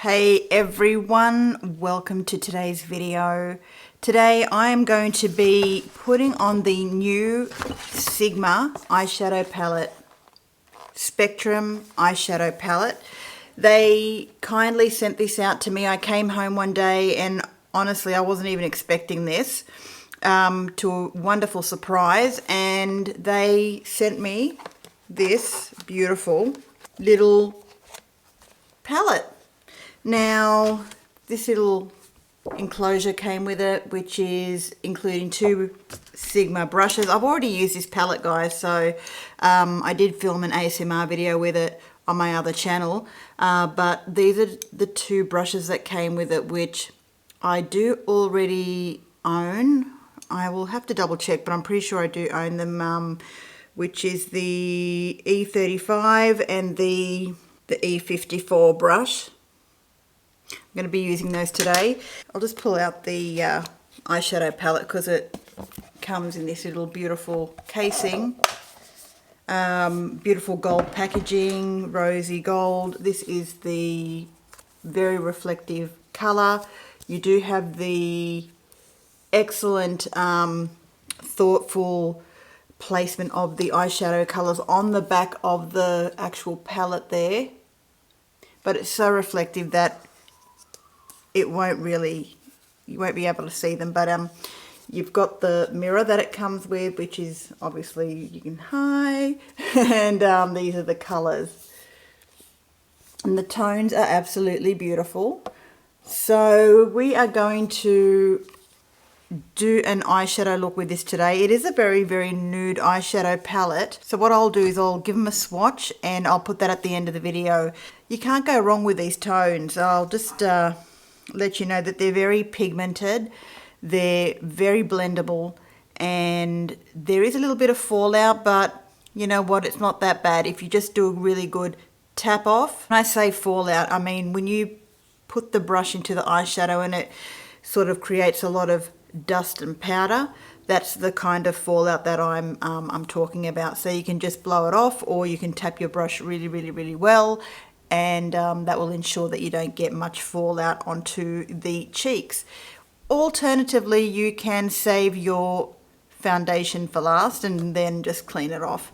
Hey everyone, welcome to today's video. Today I am going to be putting on the new Sigma Eyeshadow Palette, Spectrum Eyeshadow Palette. They kindly sent this out to me. I came home one day and honestly I wasn't even expecting this, to a wonderful surprise, and they sent me this beautiful little palette. Now, this little enclosure came with it, which is including two Sigma brushes. I've already used this palette, guys, so I did film an ASMR video with it on my other channel, but these are the two brushes that came with it, which I do already own. I will have to double check, but I'm pretty sure I do own them, which is the E35 and the E54 brush. I'm going to be using those today. I'll just pull out the eyeshadow palette because it comes in this little beautiful casing. Beautiful gold packaging, rosy gold. This is the very reflective colour. You do have the excellent thoughtful placement of the eyeshadow colours on the back of the actual palette there. But it's so reflective that it won't really, you won't be able to see them, but you've got the mirror that it comes with, which is obviously you can hide, and these are the colors, and the tones are absolutely beautiful. So we are going to do an eyeshadow look with this today. It is a very nude eyeshadow palette, so what I'll do is I'll give them a swatch and I'll put that at the end of the video. You can't go wrong with these tones. I'll just let you know that they're very pigmented, they're very blendable, and there is a little bit of fallout, but you know what, it's not that bad if you just do a really good tap off. When I say fallout, I mean when you put the brush into the eyeshadow and it sort of creates a lot of dust and powder. That's the kind of fallout that I'm talking about. So you can just blow it off, or you can tap your brush really well, and that will ensure that you don't get much fallout onto the cheeks. Alternatively, you can save your foundation for last and then just clean it off.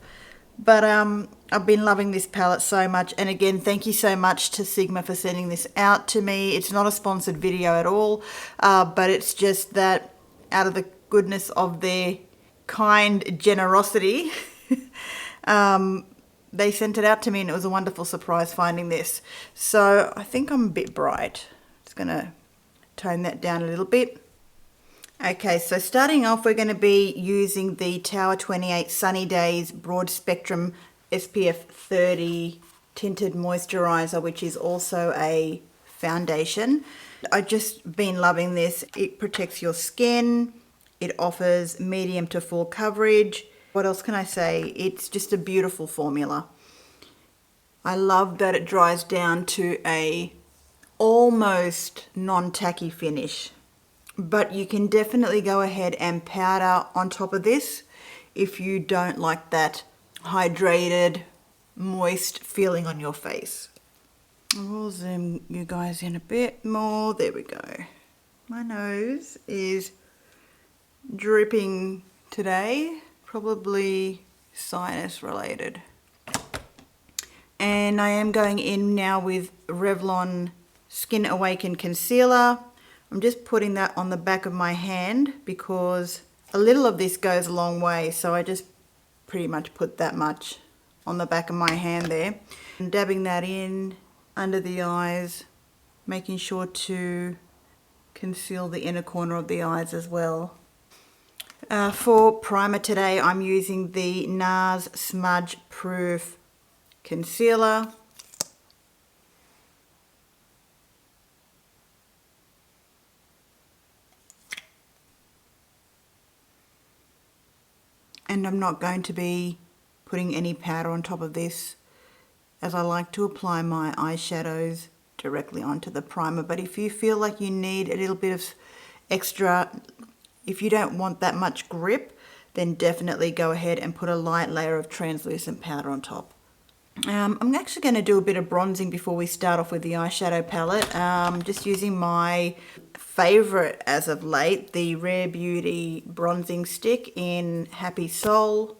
But I've been loving this palette so much, and again, thank you so much to Sigma for sending this out to me. It's not a sponsored video at all, but it's just that out of the goodness of their kind generosity, they sent it out to me, and it was a wonderful surprise finding this. So I think I'm a bit bright. Just going to tone that down a little bit. Okay, so starting off, we're going to be using the Tower 28 Sunny Days Broad Spectrum SPF 30 Tinted Moisturizer, which is also a foundation. I've just been loving this. It protects your skin. It offers medium to full coverage. What else can I say? It's just a beautiful formula. I love that it dries down to a almost non-tacky finish. But you can definitely go ahead and powder on top of this if you don't like that hydrated, moist feeling on your face. I'll zoom you guys in a bit more. There we go. My nose is dripping today, probably sinus related. And I am going in now with Revlon Skin Awaken Concealer. I'm just putting that on the back of my hand because a little of this goes a long way, so I just pretty much put that much on the back of my hand there. And dabbing that in under the eyes, making sure to conceal the inner corner of the eyes as well. For primer today, I'm using the NARS Smudge Proof Concealer. And I'm not going to be putting any powder on top of this, as I like to apply my eyeshadows directly onto the primer. But if you feel like you need a little bit of extra, if you don't want that much grip, then definitely go ahead and put a light layer of translucent powder on top. I'm actually going to do a bit of bronzing before we start off with the eyeshadow palette. Just using my favourite as of late, the Rare Beauty bronzing stick in Happy Soul.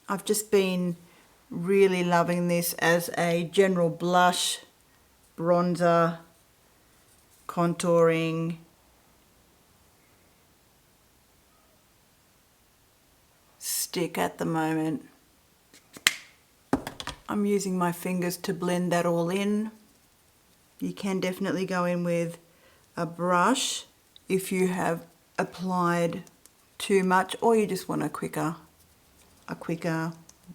I've just been really loving this as a general blush, bronzer, contouring stick at the moment. I'm using my fingers to blend that all in. You can definitely go in with a brush if you have applied too much, or you just want a quicker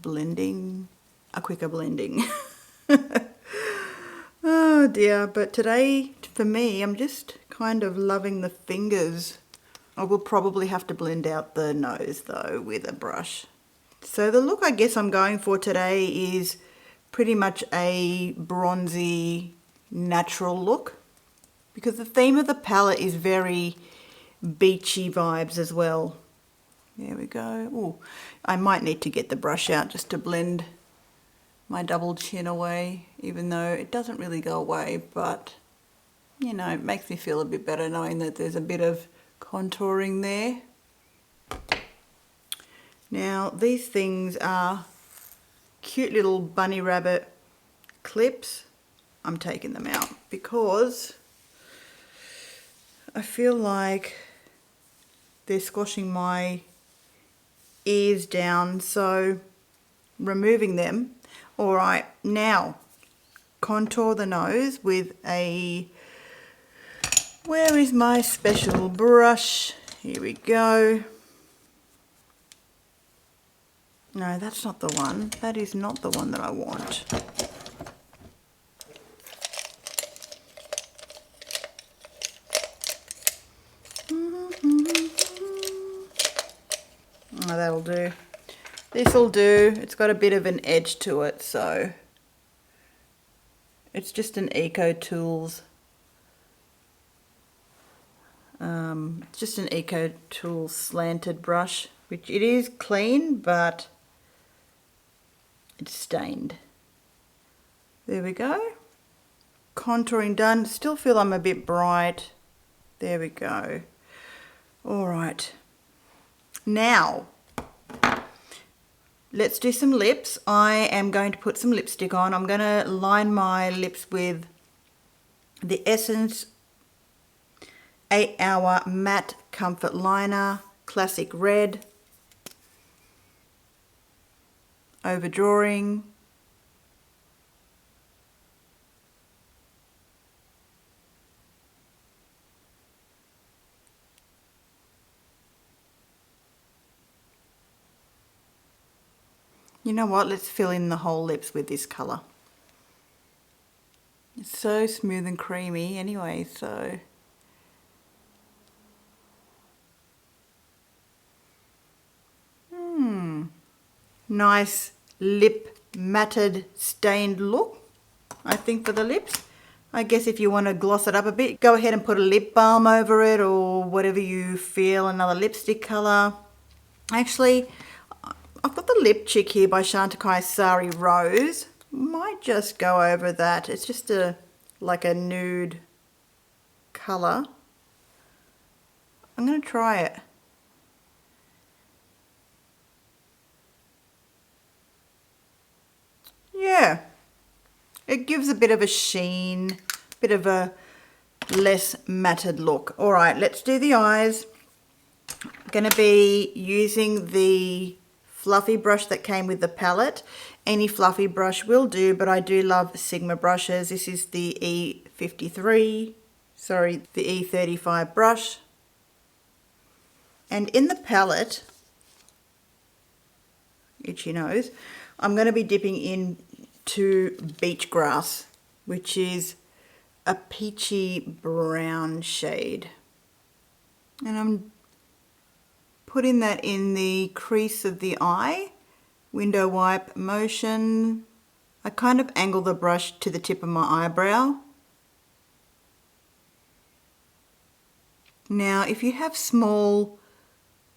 blending. Oh dear, but today for me, I'm just kind of loving the fingers. I will probably have to blend out the nose though with a brush. So the look I guess I'm going for today is pretty much a bronzy natural look, because the theme of the palette is very beachy vibes as well. There we go. Ooh, I might need to get the brush out just to blend my double chin away, even though it doesn't really go away, but you know, it makes me feel a bit better knowing that there's a bit of contouring there. Now these things are cute little bunny rabbit clips. I'm taking them out because I feel like they're squashing my ears down, so removing them. All right, now contour the nose with a, where is my special brush? Here we go. No, that's not the one. That is not the one that I want. Oh, that'll do. This'll do. It's got a bit of an edge to it, so it's just an Eco Tools. It's just an Eco Tools slanted brush, which it is clean, but it's stained. There we go. Contouring done. Still feel I'm a bit bright. There we go. All right. Now, let's do some lips. I am going to put some lipstick on. I'm going to line my lips with the Essence 8 Hour Matte Comfort Liner, Classic Red, overdrawing, you know what, let's fill in the whole lips with this colour. It's so smooth and creamy anyway, so nice lip matted stained look, I think, for the lips. I guess if you want to gloss it up a bit, go ahead and put a lip balm over it or whatever you feel, another lipstick colour. Actually, I've got the lip chick here by Chantecaille Sari Rose. Might just go over that. It's just like a nude colour. I'm going to try it. Yeah, it gives a bit of a sheen, bit of a less matted look. All right, let's do the eyes. I'm going to be using the fluffy brush that came with the palette. Any fluffy brush will do, but I do love Sigma brushes. This is the the E35 brush. And in the palette, itchy nose, I'm going to be dipping into Beach Grass, which is a peachy brown shade. And I'm putting that in the crease of the eye, window wipe motion. I kind of angle the brush to the tip of my eyebrow. Now, if you have small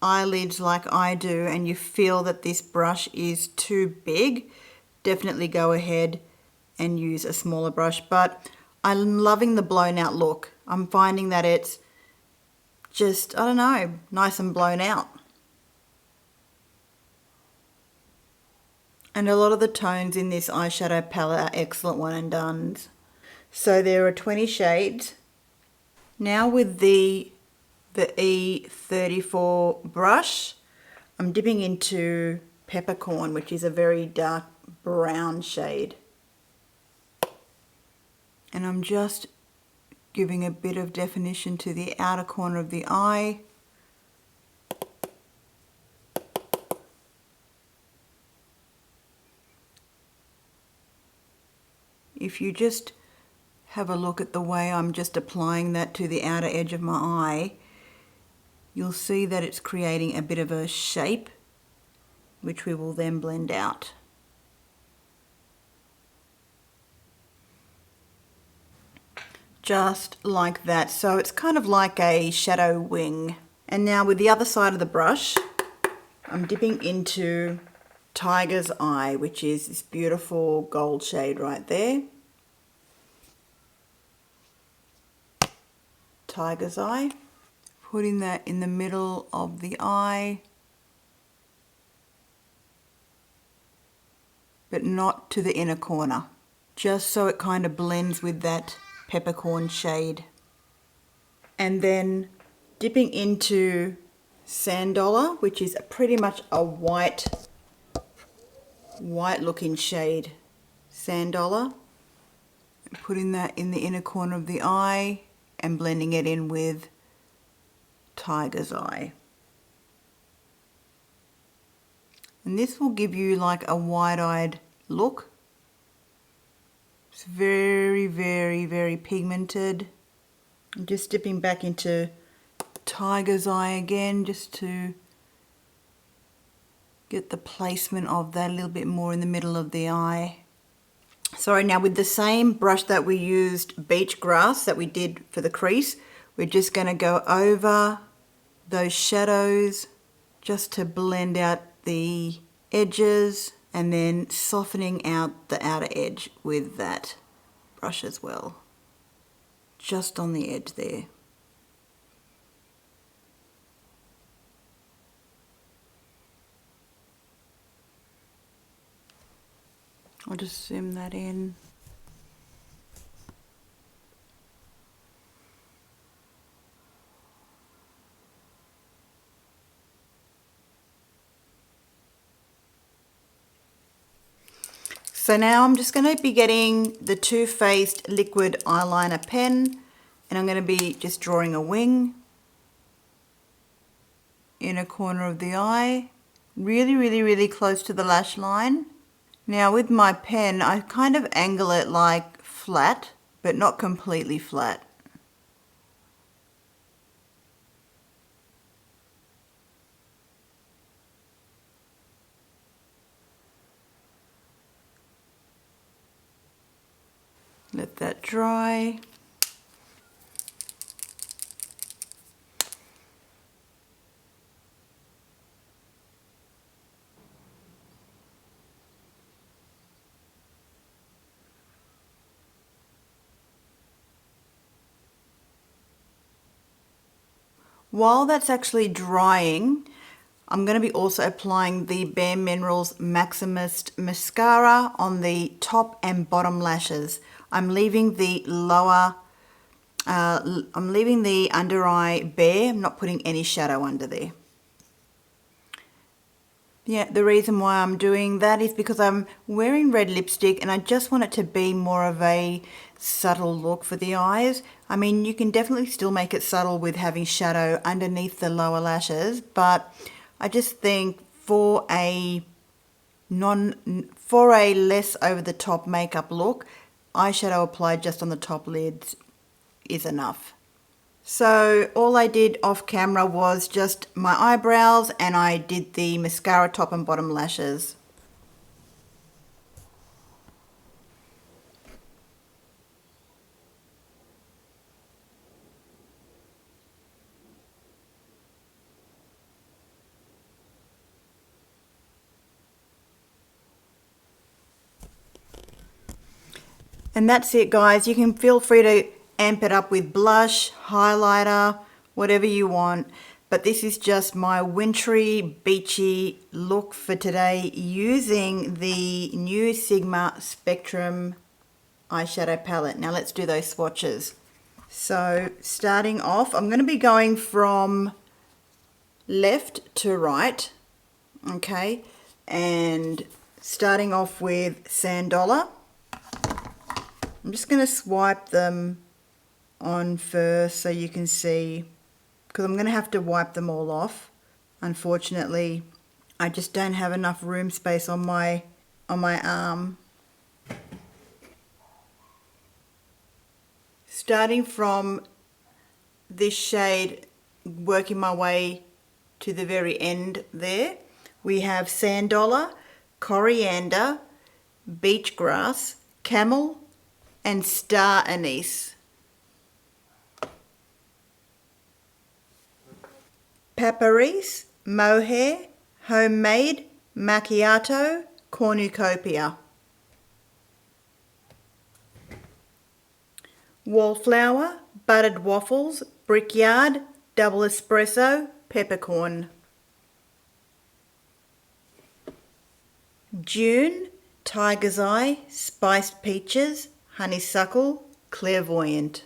eyelids like I do and you feel that this brush is too big, definitely go ahead and use a smaller brush. But I'm loving the blown out look. I'm finding that it's just, I don't know, nice and blown out. And a lot of the tones in this eyeshadow palette are excellent one and dones. So there are 20 shades. Now with the E34 brush, I'm dipping into Peppercorn, which is a very dark brown shade. And I'm just giving a bit of definition to the outer corner of the eye. If you just have a look at the way I'm just applying that to the outer edge of my eye, you'll see that it's creating a bit of a shape, which we will then blend out. Just like that. So it's kind of like a shadow wing. And now with the other side of the brush, I'm dipping into Tiger's Eye, which is this beautiful gold shade right there. Tiger's Eye. Putting that in the middle of the eye, but not to the inner corner, just so it kind of blends with that peppercorn shade. And then dipping into Sand Dollar, which is pretty much a white looking shade. Sand Dollar. Putting that in the inner corner of the eye and blending it in with Tiger's Eye. And this will give you like a wide-eyed look. It's very, very, very pigmented. I'm just dipping back into Tiger's Eye again, just to get the placement of that a little bit more in the middle of the eye. Sorry, now with the same brush that we used, Beach Grass, that we did for the crease, we're just going to go over those shadows just to blend out the edges, and then softening out the outer edge with that brush as well, just on the edge there. I'll just zoom that in. So now I'm just going to be getting the Too Faced liquid eyeliner pen, and I'm going to be just drawing a wing, inner corner of the eye, really, really, really close to the lash line. Now with my pen, I kind of angle it like flat, but not completely flat. Let that dry. While that's actually drying, I'm going to be also applying the Bare Minerals Maximist Mascara on the top and bottom lashes. I'm leaving the lower, I'm leaving the under eye bare. I'm not putting any shadow under there. Yeah, the reason why I'm doing that is because I'm wearing red lipstick and I just want it to be more of a subtle look for the eyes. I mean, you can definitely still make it subtle with having shadow underneath the lower lashes, but I just think for a less over the top makeup look, eyeshadow applied just on the top lids is enough. So all I did off camera was just my eyebrows, and I did the mascara top and bottom lashes. And that's it, guys. You can feel free to amp it up with blush, highlighter, whatever you want. But this is just my wintry, beachy look for today using the new Sigma Spectrum Eyeshadow Palette. Now let's do those swatches. So starting off, I'm going to be going from left to right, okay, and starting off with Sand Dollar. I'm just going to swipe them on first so you can see, because I'm going to have to wipe them all off. Unfortunately, I just don't have enough room space on my arm. Starting from this shade, working my way to the very end there, we have Sand Dollar, Coriander, Beach Grass, Camel, and Star Anise. Paparis, Mohair, Homemade, Macchiato, Cornucopia. Wallflower, Buttered Waffles, Brickyard, Double Espresso, Peppercorn. June, Tiger's Eye, Spiced Peaches, Honeysuckle, Clairvoyant.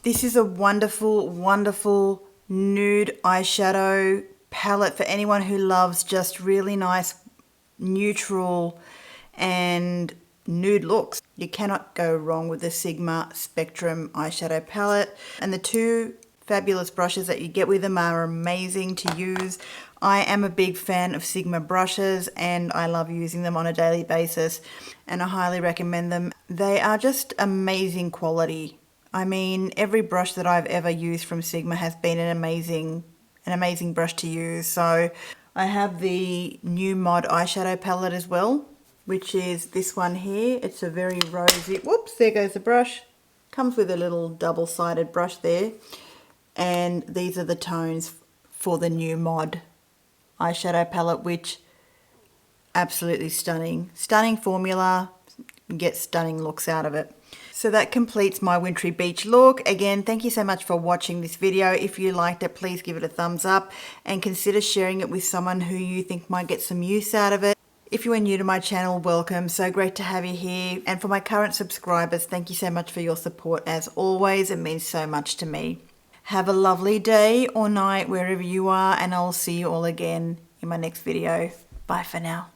This is a wonderful, wonderful nude eyeshadow palette for anyone who loves just really nice, neutral and nude looks. You cannot go wrong with the Sigma Spectrum Eyeshadow Palette. And the two fabulous brushes that you get with them are amazing to use. I am a big fan of Sigma brushes and I love using them on a daily basis, and I highly recommend them. They are just amazing quality. I mean, every brush that I've ever used from Sigma has been an amazing brush to use. So I have the new Mod eyeshadow palette as well, which is this one here. It's a very rosy, whoops, there goes the brush. Comes with a little double-sided brush there. And these are the tones for the new Mod eyeshadow palette, which absolutely stunning. Stunning formula, get stunning looks out of it. So that completes my wintry beach look. Again, thank you so much for watching this video. If you liked it, please give it a thumbs up and consider sharing it with someone who you think might get some use out of it. If you are new to my channel, welcome. So great to have you here. And for my current subscribers, thank you so much for your support. As always, it means so much to me. Have a lovely day or night wherever you are, and I'll see you all again in my next video. Bye for now.